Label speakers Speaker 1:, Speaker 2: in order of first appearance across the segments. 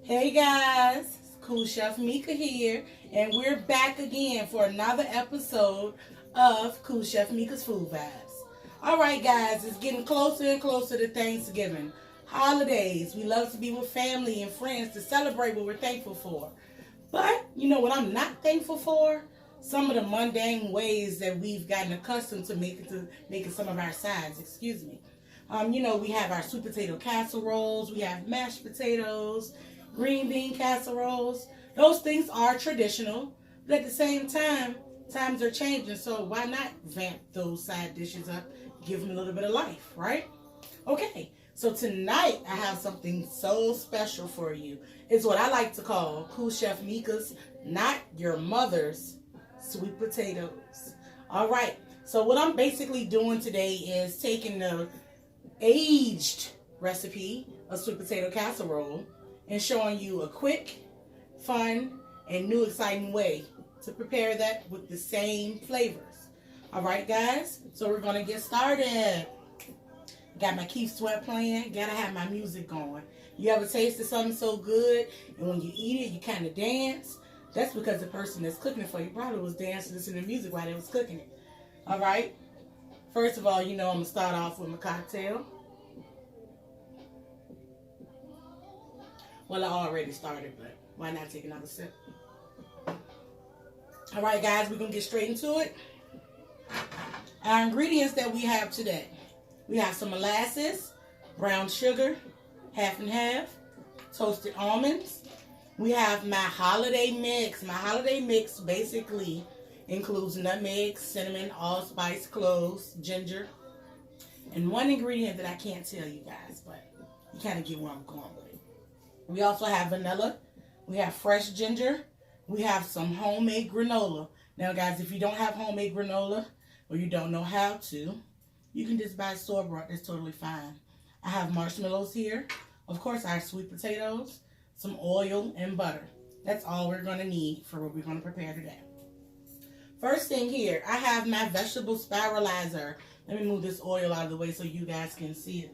Speaker 1: Hey guys, Cool Chef Mika here, and we're back again for another episode of Cool Chef Mika's Food Vibes. Alright guys, it's getting closer and closer to Thanksgiving. Holidays, we love to be with family and friends to celebrate what we're thankful for. But, you know what I'm not thankful for? Some of the mundane ways that we've gotten accustomed to making some of our sides, excuse me. We have our sweet potato casseroles, we have mashed potatoes, green bean casseroles. Those things are traditional, but at the same time, times are changing, so why not vamp those side dishes up, give them a little bit of life, right? Okay, so tonight I have something so special for you. It's what I like to call Cool Chef Mika's Not Your Mother's Sweet Potatoes. All right, so what I'm basically doing today is taking the aged recipe of sweet potato casserole and showing you a quick, fun, and new exciting way to prepare that with the same flavors. All right, guys, so we're going to get started. Got my Keith Sweat playing. Gotta have my music going. You ever tasted something so good, and when you eat it, you kind of dance? That's because the person that's cooking it for you probably was dancing, listening to music while they was cooking it. All right? First of all, I'm going to start off with my cocktail. Well, I already started, but why not take another sip? All right, guys, we're going to get straight into it. Our ingredients that we have today. We have some molasses, brown sugar, half and half, toasted almonds. We have my holiday mix. My holiday mix basically includes nutmeg, cinnamon, allspice, cloves, ginger, and one ingredient that I can't tell you guys, but you kind of get where I'm going with it. We also have vanilla. We have fresh ginger. We have some homemade granola. Now, guys, if you don't have homemade granola or you don't know how to, you can just buy store-bought. That's totally fine. I have marshmallows here. Of course, our sweet potatoes, some oil, and butter. That's all we're going to need for what we're going to prepare today. First thing here, I have my vegetable spiralizer. Let me move this oil out of the way so you guys can see it.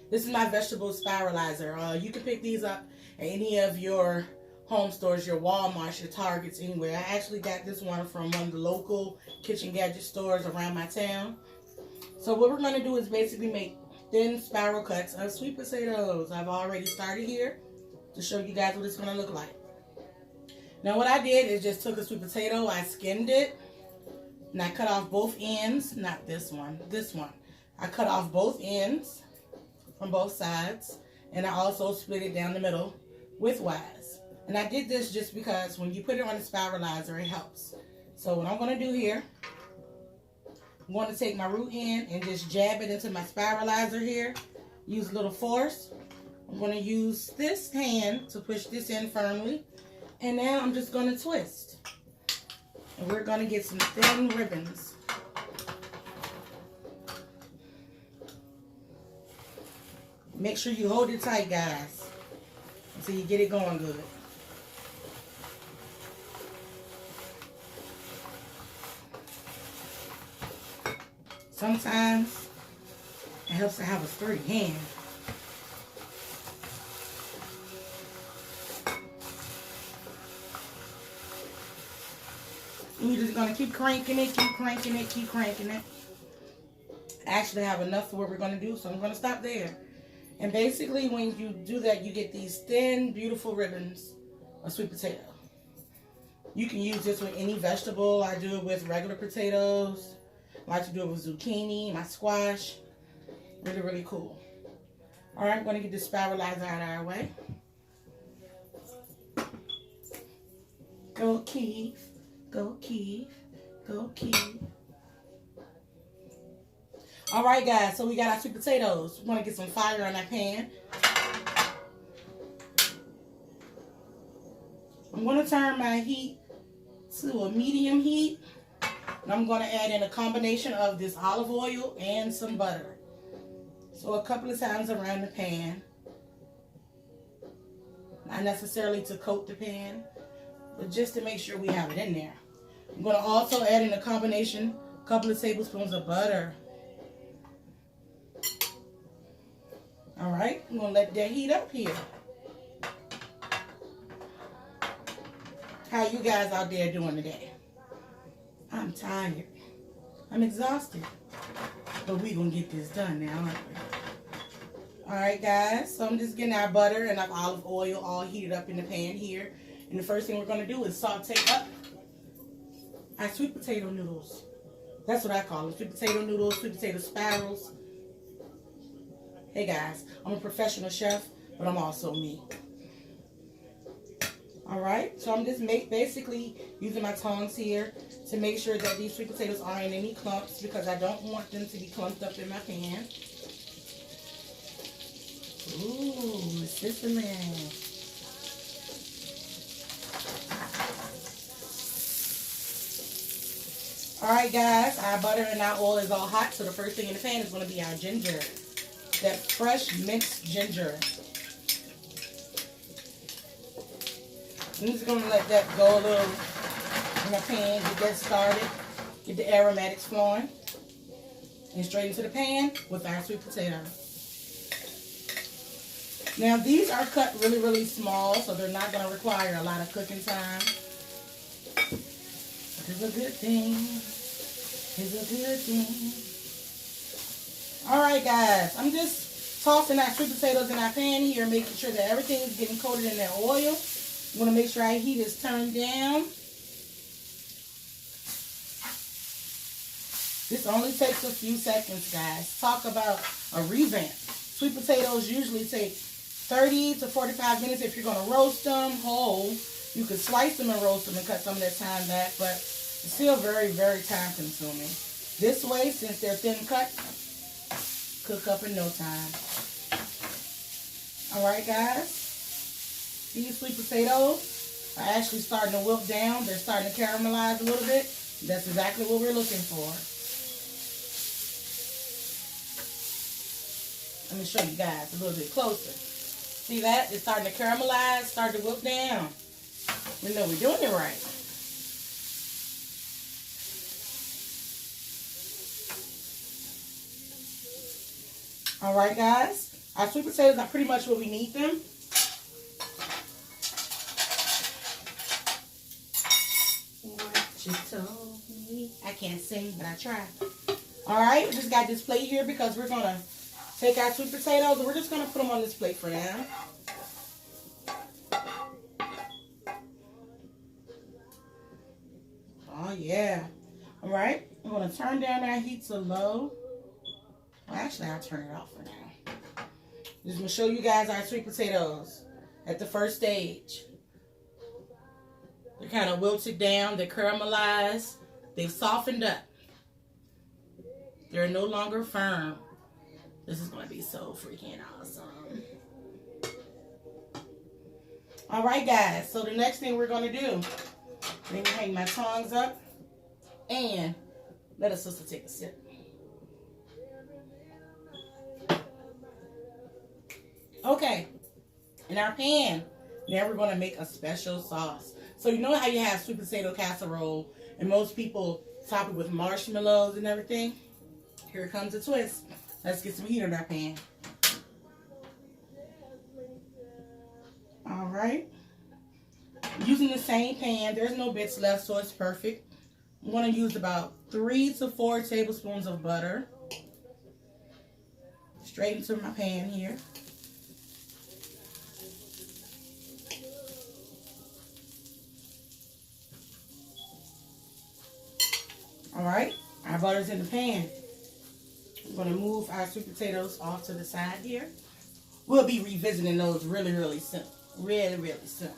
Speaker 1: This is my vegetable spiralizer. You can pick these up at any of your home stores, your Walmarts, your Targets, anywhere. I actually got this one from one of the local kitchen gadget stores around my town. So what we're going to do is basically make thin spiral cuts of sweet potatoes. I've already started here to show you guys what it's going to look like. Now what I did is just took a sweet potato, I skinned it, and I cut off both ends, not this one, this one. I cut off both ends from both sides, and I also split it down the middle widthwise. And I did this just because when you put it on the spiralizer, it helps. So what I'm going to do here, I'm going to take my root hand and just jab it into my spiralizer here. Use a little force. I'm going to use this hand to push this in firmly. And now I'm just going to twist. And we're going to get some thin ribbons. Make sure you hold it tight, guys, until you get it going good. Sometimes it helps to have a sturdy hand. And you're just going to keep cranking it, keep cranking it, keep cranking it. I actually have enough for what we're going to do, so I'm going to stop there. And basically when you do that, you get these thin, beautiful ribbons of sweet potato. You can use this with any vegetable. I do it with regular potatoes. I like to do it with zucchini, my squash. Really, really cool. All right, I'm going to get this spiralizer out of our way. Go Keith, go Keith, go Keith. All right, guys, so we got our sweet potatoes. We want to get some fire on that pan. I'm going to turn my heat to a medium heat. And I'm going to add in a combination of this olive oil and some butter. So a couple of times around the pan. Not necessarily to coat the pan, but just to make sure we have it in there. I'm going to also add in a combination, a couple of tablespoons of butter. All right, I'm going to let that heat up here. How you guys out there doing today? I'm tired. I'm exhausted. But we gonna get this done now, aren't we? Alright guys, so I'm just getting our butter and our olive oil all heated up in the pan here. And the first thing we're gonna do is saute up our sweet potato noodles. That's what I call them. Sweet potato noodles, sweet potato spirals. Hey guys, I'm a professional chef, but I'm also me. Alright, so I'm just basically using my tongs here to make sure that these sweet potatoes aren't in any clumps because I don't want them to be clumped up in my pan. Ooh, sizzling. Alright guys, our butter and our oil is all hot, so the first thing in the pan is going to be our ginger. That fresh minced ginger. I'm just going to let that go a little in the pan, get that started, get the aromatics flowing, and straight into the pan with our sweet potato. Now these are cut really, really small, so they're not going to require a lot of cooking time. Which is a good thing. It's a good thing. Alright guys, I'm just tossing our sweet potatoes in our pan here, making sure that everything is getting coated in that oil. I'm going to make sure our heat is turned down. This only takes a few seconds, guys. Talk about a revamp. Sweet potatoes usually take 30 to 45 minutes if you're going to roast them whole. You could slice them and roast them and cut some of that time back, but it's still very, very time consuming. This way, since they're thin cut, cook up in no time. Alright guys, these sweet potatoes are actually starting to wilt down. They're starting to caramelize a little bit. That's exactly what we're looking for. Let me show you guys a little bit closer. See that? It's starting to caramelize, starting to wilt down. We know we're doing it right. Alright guys, our sweet potatoes are pretty much where we need them. What you told me. I can't sing, but I try. Alright, we just got this plate here because we're going to take our sweet potatoes and we're just going to put them on this plate for now. Oh yeah. Alright, I'm going to turn down our heat to low. Well, actually, I'll turn it off for now. Just going to show you guys our sweet potatoes at the first stage. They're kind of wilted down. They're caramelized. They've softened up. They're no longer firm. This is going to be so freaking awesome. Alright, guys. So the next thing we're going to do, let me hang my tongs up and let a sister take a sip. Okay, in our pan, now we're going to make a special sauce. So you know how you have sweet potato casserole and most people top it with marshmallows and everything? Here comes a twist. Let's get some heat in our pan. Alright. Using the same pan, there's no bits left, so it's perfect. I'm going to use about 3 to 4 tablespoons of butter. Straight into my pan here. Alright, our butter's in the pan. I'm going to move our sweet potatoes off to the side here. We'll be revisiting those really, really soon. Really, really soon.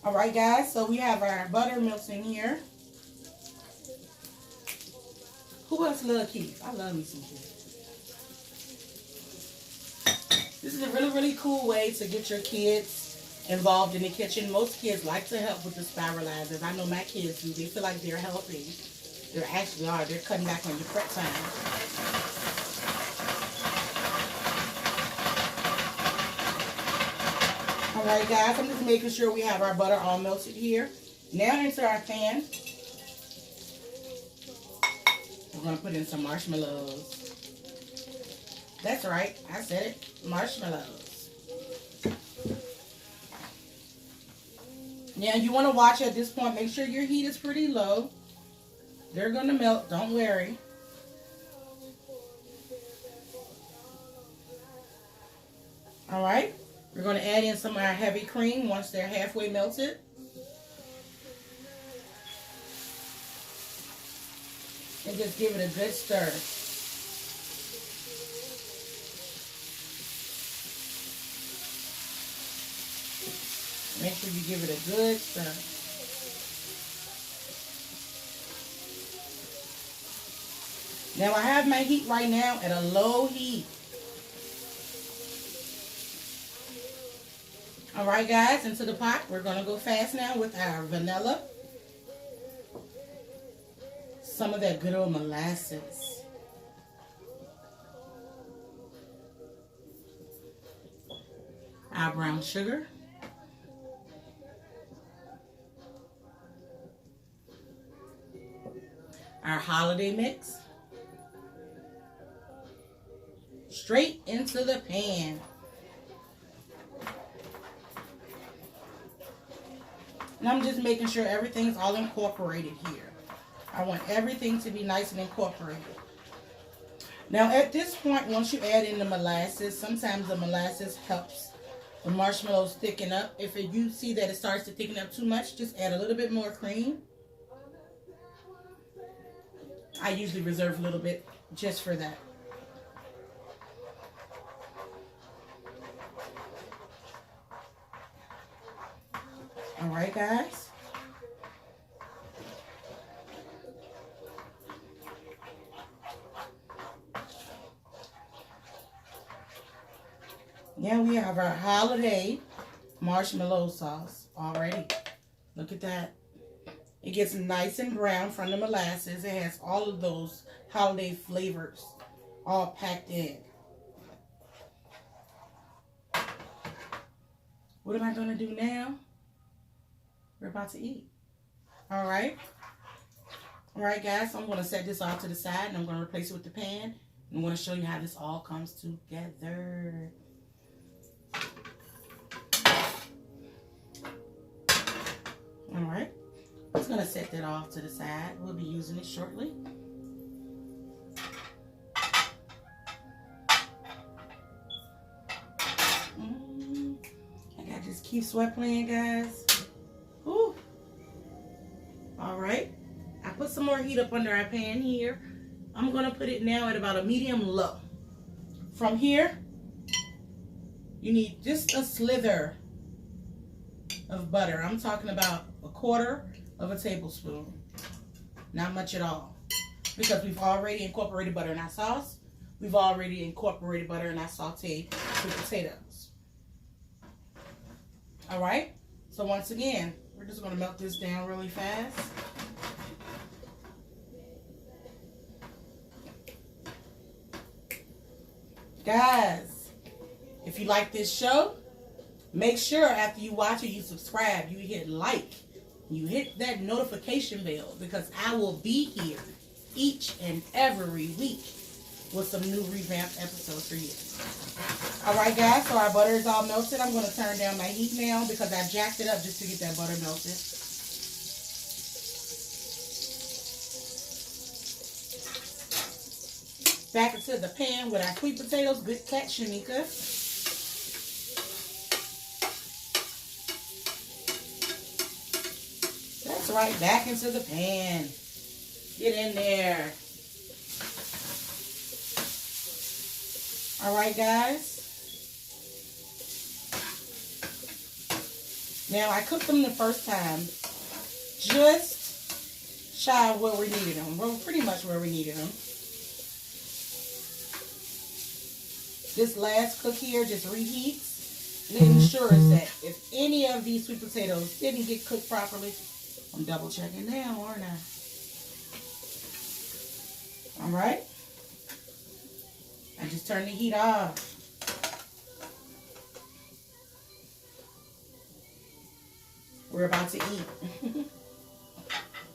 Speaker 1: Alright guys, so we have our butter melting here. Who else loves kids? I love me some kids. This is a really, really cool way to get your kids involved in the kitchen. Most kids like to help with the spiralizers. I know my kids do. They feel like they're helping. They actually are. They're cutting back on your prep time. Alright guys, I'm just making sure we have our butter all melted here. Now into our pan, we're going to put in some marshmallows. That's right, I said it. Marshmallows. Now you want to watch at this point. Make sure your heat is pretty low. They're going to melt. Don't worry. All right. We're going to add in some of our heavy cream once they're halfway melted. And just give it a good stir. Make sure you give it a good stir. Now I have my heat right now at a low heat. All right, guys, into the pot. We're going to go fast now with our vanilla. Some of that good old molasses. Our brown sugar. Our holiday mix. Straight into the pan. And I'm just making sure everything's all incorporated here. I want everything to be nice and incorporated. Now at this point, once you add in the molasses, sometimes the molasses helps the marshmallows thicken up. If you see that it starts to thicken up too much, just add a little bit more cream. I usually reserve a little bit just for that. All right, guys. Now we have our holiday marshmallow sauce already. Look at that. It gets nice and brown from the molasses. It has all of those holiday flavors all packed in. What am I going to do now? We're about to eat. All right. All right, guys. So I'm going to set this off to the side, and I'm going to replace it with the pan. I'm going to show you how this all comes together. All right. I'm just going to set that off to the side. We'll be using it shortly. I got this Keith Sweat playing, guys. Ooh. All right. I put some more heat up under our pan here. I'm going to put it now at about a medium low. From here, you need just a slither of butter. I'm talking about a quarter of a tablespoon. Not much at all. Because we've already incorporated butter in our sauce. We've already incorporated butter in our sauteed sweet potatoes. All right. So once again, we're just going to melt this down really fast. Guys, if you like this show, make sure after you watch it, you subscribe, you hit like, you hit that notification bell, because I will be here each and every week with some new revamped episodes for you. All right, guys, so our butter is all melted. I'm going to turn down my heat now because I jacked it up just to get that butter melted. Back into the pan with our sweet potatoes. Good catch, Shanika. That's right, back into the pan. Get in there. All right, guys. Now, I cooked them the first time just shy of where we needed them. Well, pretty much where we needed them. This last cook here just reheats and it ensures that if any of these sweet potatoes didn't get cooked properly, I'm double checking now, aren't I? All right. I just turned the heat off. We're about to eat.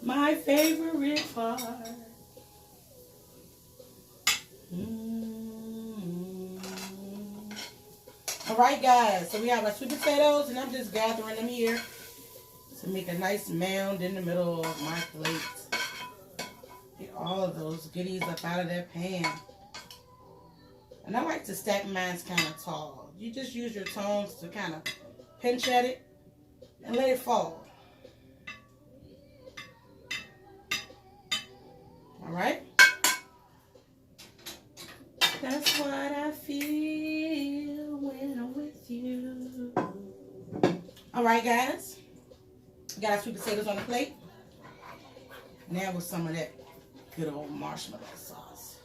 Speaker 1: My favorite part. All right, guys. So we have our sweet potatoes, and I'm just gathering them here. to make a nice mound in the middle of my plate. Get all of those goodies up out of that pan. And I like to stack mine kind of tall. You just use your tongs to kind of pinch at it and let it fall. All right? That's what I feel when I'm with you. All right, guys. Got our sweet potatoes on the plate. Now with some of that good old marshmallow sauce.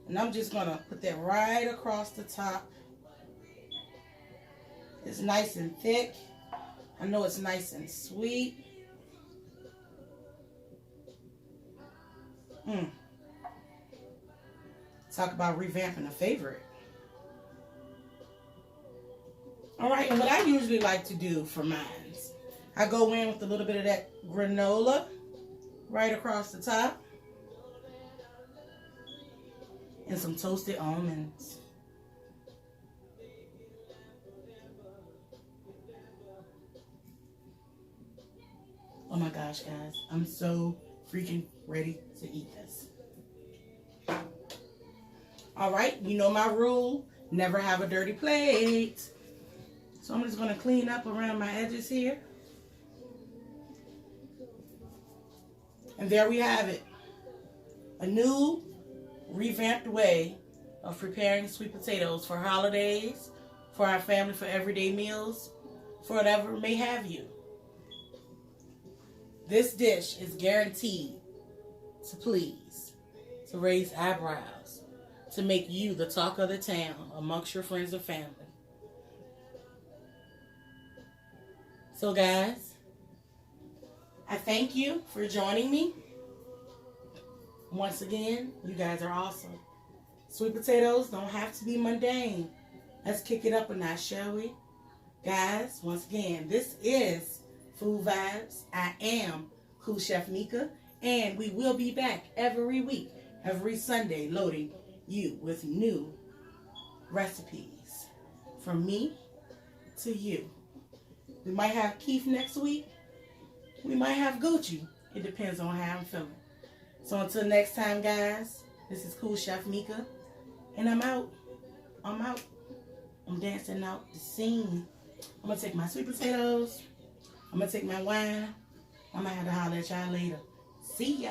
Speaker 1: And I'm just going to put that right across the top. It's nice and thick. I know it's nice and sweet. Talk about revamping a favorite. All right, and what I usually like to do for mine, I go in with a little bit of that granola right across the top. And some toasted almonds. Oh my gosh, guys. I'm so freaking ready to eat this. All right, you know my rule. Never have a dirty plate. So I'm just going to clean up around my edges here. And there we have it. A new, revamped way of preparing sweet potatoes for holidays, for our family, for everyday meals, for whatever may have you. This dish is guaranteed to please, to raise eyebrows, to make you the talk of the town amongst your friends and family. So guys, I thank you for joining me. Once again, you guys are awesome. Sweet potatoes don't have to be mundane. Let's kick it up a notch, shall we? Guys, once again, this is Food Vibes. I am Cool Chef Mika, and we will be back every week, every Sunday, loading you with new recipes from me to you. We might have Keith next week. We might have Gucci. It depends on how I'm feeling. So until next time, guys, this is Cool Chef Mika, and I'm out. I'm out. I'm dancing out the scene. I'm going to take my sweet potatoes. I'm going to take my wine. I might have to holler at y'all later. See ya.